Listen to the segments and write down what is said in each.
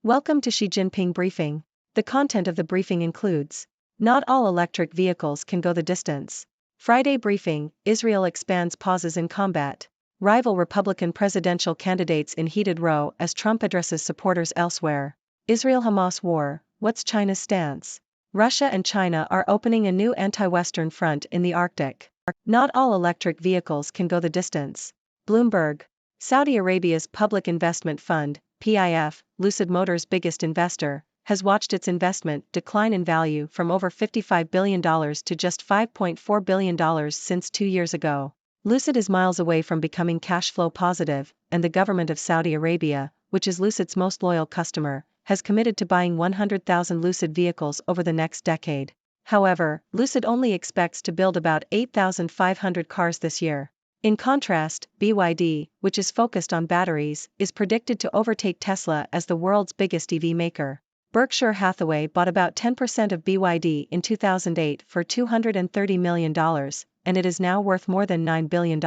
Welcome to Xi Jinping Briefing. The content of the briefing includes: not all electric vehicles can go the distance. Friday briefing, Israel expands pauses in combat. Rival Republican presidential candidates in heated row as Trump addresses supporters elsewhere. Israel-Hamas war, what's China's stance? Russia and China are opening a new anti-Western front in the Arctic. Not all electric vehicles can go the distance. Bloomberg. Saudi Arabia's Public Investment Fund, PIF, Lucid Motors' biggest investor, has watched its investment decline in value from over $55 billion to just $5.4 billion since 2 years ago. Lucid is miles away from becoming cash flow positive, and the government of Saudi Arabia, which is Lucid's most loyal customer, has committed to buying 100,000 Lucid vehicles over the next decade. However, Lucid only expects to build about 8,500 cars this year. In contrast, BYD, which is focused on batteries, is predicted to overtake Tesla as the world's biggest EV maker. Berkshire Hathaway bought about 10% of BYD in 2008 for $230 million, and it is now worth more than $9 billion.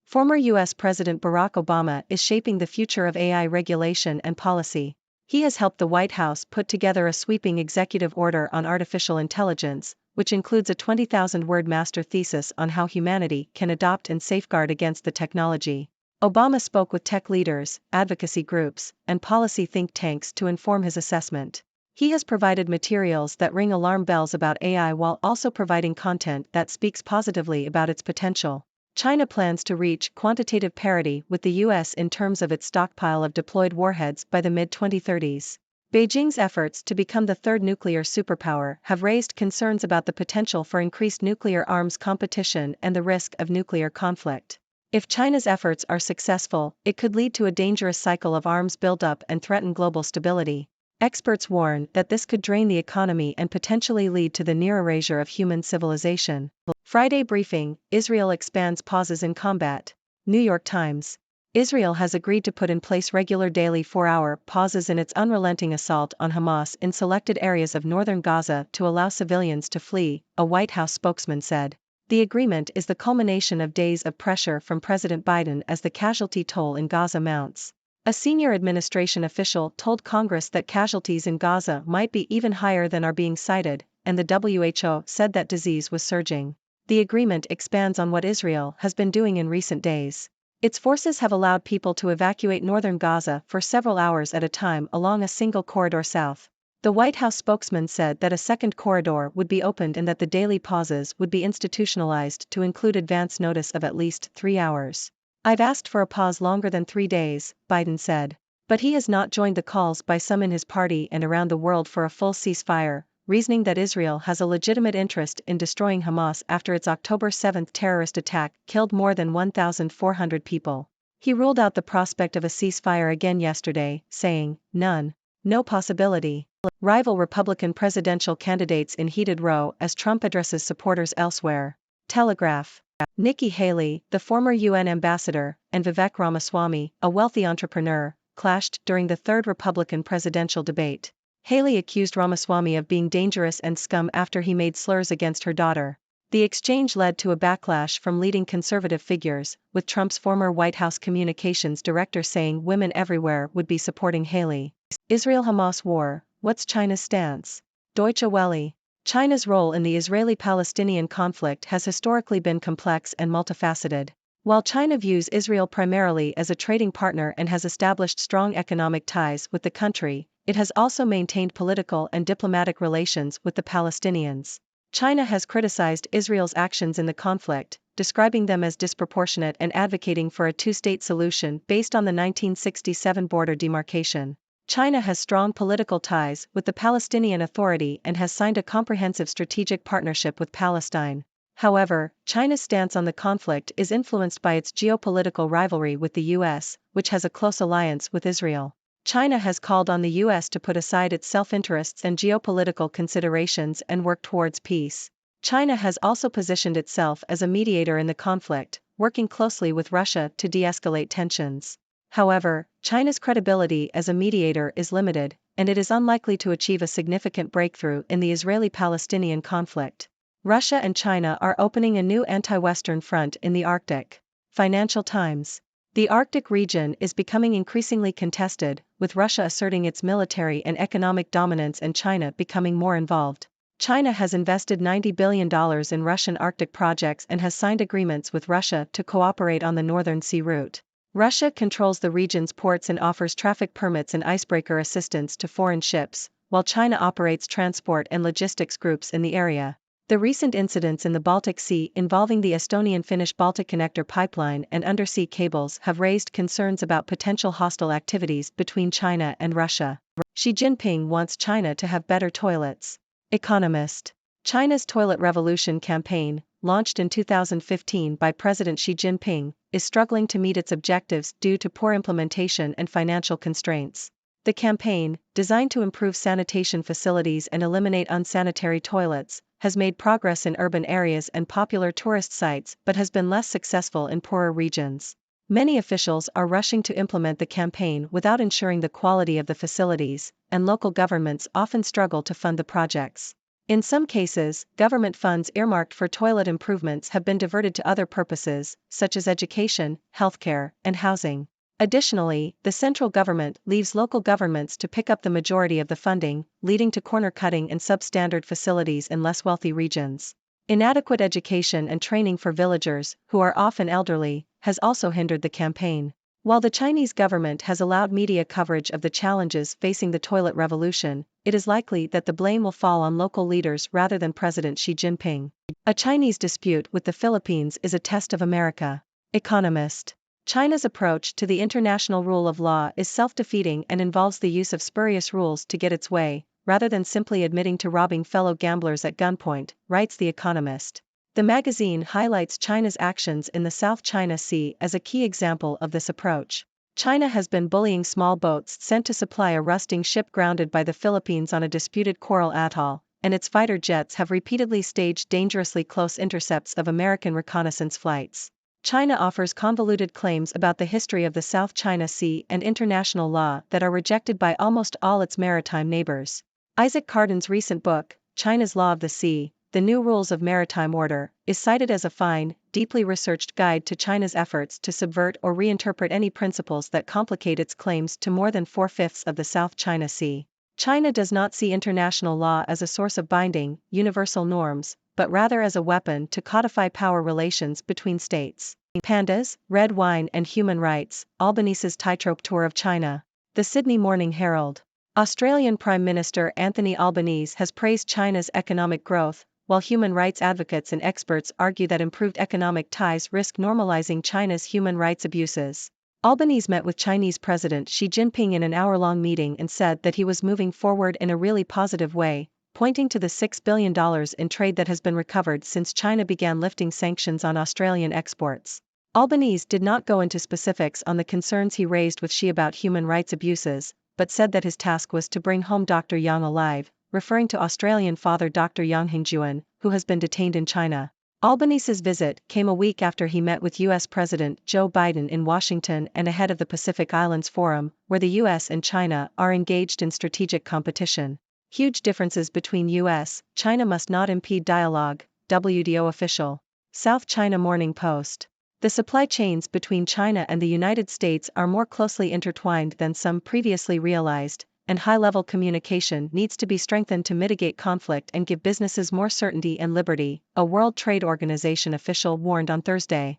Former U.S. President Barack Obama is shaping the future of AI regulation and policy. He has helped the White House put together a sweeping executive order on artificial intelligence, which includes a 20,000-word master thesis on how humanity can adopt and safeguard against the technology. Obama spoke with tech leaders, advocacy groups, and policy think tanks to inform his assessment. He has provided materials that ring alarm bells about AI while also providing content that speaks positively about its potential. China plans to reach quantitative parity with the U.S. in terms of its stockpile of deployed warheads by the mid-2030s. Beijing's efforts to become the third nuclear superpower have raised concerns about the potential for increased nuclear arms competition and the risk of nuclear conflict. If China's efforts are successful, it could lead to a dangerous cycle of arms buildup and threaten global stability. Experts warn that this could drain the economy and potentially lead to the near erasure of human civilization. Friday briefing, Israel expands pauses in combat. New York Times. Israel has agreed to put in place regular daily 4-hour pauses in its unrelenting assault on Hamas in selected areas of northern Gaza to allow civilians to flee, a White House spokesman said. The agreement is the culmination of days of pressure from President Biden as the casualty toll in Gaza mounts. A senior administration official told Congress that casualties in Gaza might be even higher than are being cited, and the WHO said that disease was surging. The agreement expands on what Israel has been doing in recent days. Its forces have allowed people to evacuate northern Gaza for several hours at a time along a single corridor south. The White House spokesman said that a second corridor would be opened and that the daily pauses would be institutionalized to include advance notice of at least 3 hours. I've asked for a pause longer than 3 days, Biden said. But he has not joined the calls by some in his party and around the world for a full ceasefire, reasoning that Israel has a legitimate interest in destroying Hamas after its October 7 terrorist attack killed more than 1,400 people. He ruled out the prospect of a ceasefire again yesterday, saying, "None. No possibility." Rival Republican presidential candidates in heated row as Trump addresses supporters elsewhere. Telegraph. Nikki Haley, the former UN ambassador, and Vivek Ramaswamy, a wealthy entrepreneur, clashed during the third Republican presidential debate. Haley accused Ramaswamy of being dangerous and scum after he made slurs against her daughter. The exchange led to a backlash from leading conservative figures, with Trump's former White House communications director saying women everywhere would be supporting Haley. Israel-Hamas war, what's China's stance? Deutsche Welle. China's role in the Israeli-Palestinian conflict has historically been complex and multifaceted. While China views Israel primarily as a trading partner and has established strong economic ties with the country, it has also maintained political and diplomatic relations with the Palestinians. China has criticized Israel's actions in the conflict, describing them as disproportionate and advocating for a two-state solution based on the 1967 border demarcation. China has strong political ties with the Palestinian Authority and has signed a comprehensive strategic partnership with Palestine. However, China's stance on the conflict is influenced by its geopolitical rivalry with the U.S., which has a close alliance with Israel. China has called on the U.S. to put aside its self-interests and geopolitical considerations and work towards peace. China has also positioned itself as a mediator in the conflict, working closely with Russia to de-escalate tensions. However, China's credibility as a mediator is limited, and it is unlikely to achieve a significant breakthrough in the Israeli-Palestinian conflict. Russia and China are opening a new anti-Western front in the Arctic. Financial Times. The Arctic region is becoming increasingly contested, with Russia asserting its military and economic dominance and China becoming more involved. China has invested $90 billion in Russian Arctic projects and has signed agreements with Russia to cooperate on the Northern Sea route. Russia controls the region's ports and offers traffic permits and icebreaker assistance to foreign ships, while China operates transport and logistics groups in the area. The recent incidents in the Baltic Sea involving the Estonian-Finnish Baltic Connector pipeline and undersea cables have raised concerns about potential hostile activities between China and Russia. Xi Jinping wants China to have better toilets. Economist. China's Toilet Revolution campaign, launched in 2015 by President Xi Jinping, is struggling to meet its objectives due to poor implementation and financial constraints. The campaign, designed to improve sanitation facilities and eliminate unsanitary toilets, has made progress in urban areas and popular tourist sites but has been less successful in poorer regions. Many officials are rushing to implement the campaign without ensuring the quality of the facilities, and local governments often struggle to fund the projects. In some cases, government funds earmarked for toilet improvements have been diverted to other purposes, such as education, healthcare, and housing. Additionally, the central government leaves local governments to pick up the majority of the funding, leading to corner-cutting and substandard facilities in less wealthy regions. Inadequate education and training for villagers, who are often elderly, has also hindered the campaign. While the Chinese government has allowed media coverage of the challenges facing the toilet revolution, it is likely that the blame will fall on local leaders rather than President Xi Jinping. A Chinese dispute with the Philippines is a test of America. Economist. China's approach to the international rule of law is self-defeating and involves the use of spurious rules to get its way, rather than simply admitting to robbing fellow gamblers at gunpoint, writes The Economist. The magazine highlights China's actions in the South China Sea as a key example of this approach. China has been bullying small boats sent to supply a rusting ship grounded by the Philippines on a disputed coral atoll, and its fighter jets have repeatedly staged dangerously close intercepts of American reconnaissance flights. China offers convoluted claims about the history of the South China Sea and international law that are rejected by almost all its maritime neighbors. Isaac Carden's recent book, China's Law of the Sea, The New Rules of Maritime Order, is cited as a fine, deeply researched guide to China's efforts to subvert or reinterpret any principles that complicate its claims to more than 4/5 of the South China Sea. China does not see international law as a source of binding, universal norms, but rather as a weapon to codify power relations between states. Pandas, red wine and human rights, Albanese's tightrope tour of China. The Sydney Morning Herald. Australian Prime Minister Anthony Albanese has praised China's economic growth, while human rights advocates and experts argue that improved economic ties risk normalizing China's human rights abuses. Albanese met with Chinese President Xi Jinping in an hour-long meeting and said that he was moving forward in a really positive way, pointing to the $6 billion in trade that has been recovered since China began lifting sanctions on Australian exports. Albanese did not go into specifics on the concerns he raised with Xi about human rights abuses, but said that his task was to bring home Dr. Yang alive, referring to Australian father Dr. Yang Hengjuan, who has been detained in China. Albanese's visit came a week after he met with U.S. President Joe Biden in Washington and ahead of the Pacific Islands Forum, where the U.S. and China are engaged in strategic competition. Huge differences between U.S. China must not impede dialogue, WTO official. South China Morning Post. The supply chains between China and the United States are more closely intertwined than some previously realized, and high-level communication needs to be strengthened to mitigate conflict and give businesses more certainty and liberty, a World Trade Organization official warned on Thursday.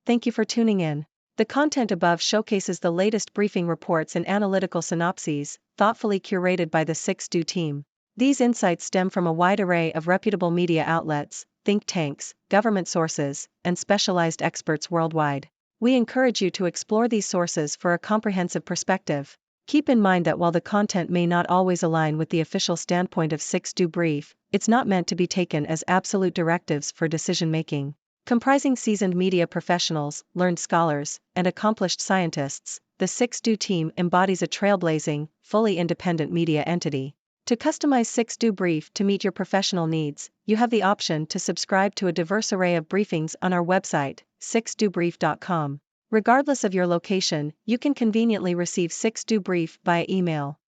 Thank you for tuning in. The content above showcases the latest briefing reports and analytical synopses, thoughtfully curated by the 6Do team. These insights stem from a wide array of reputable media outlets, think tanks, government sources, and specialized experts worldwide. We encourage you to explore these sources for a comprehensive perspective. Keep in mind that while the content may not always align with the official standpoint of 6Do Brief, it's not meant to be taken as absolute directives for decision-making. Comprising seasoned media professionals, learned scholars, and accomplished scientists, the 6Do team embodies a trailblazing, fully independent media entity. To customize 6Do Brief to meet your professional needs, you have the option to subscribe to a diverse array of briefings on our website, 6dobrief.com. Regardless of your location, you can conveniently receive 6 Do brief via email.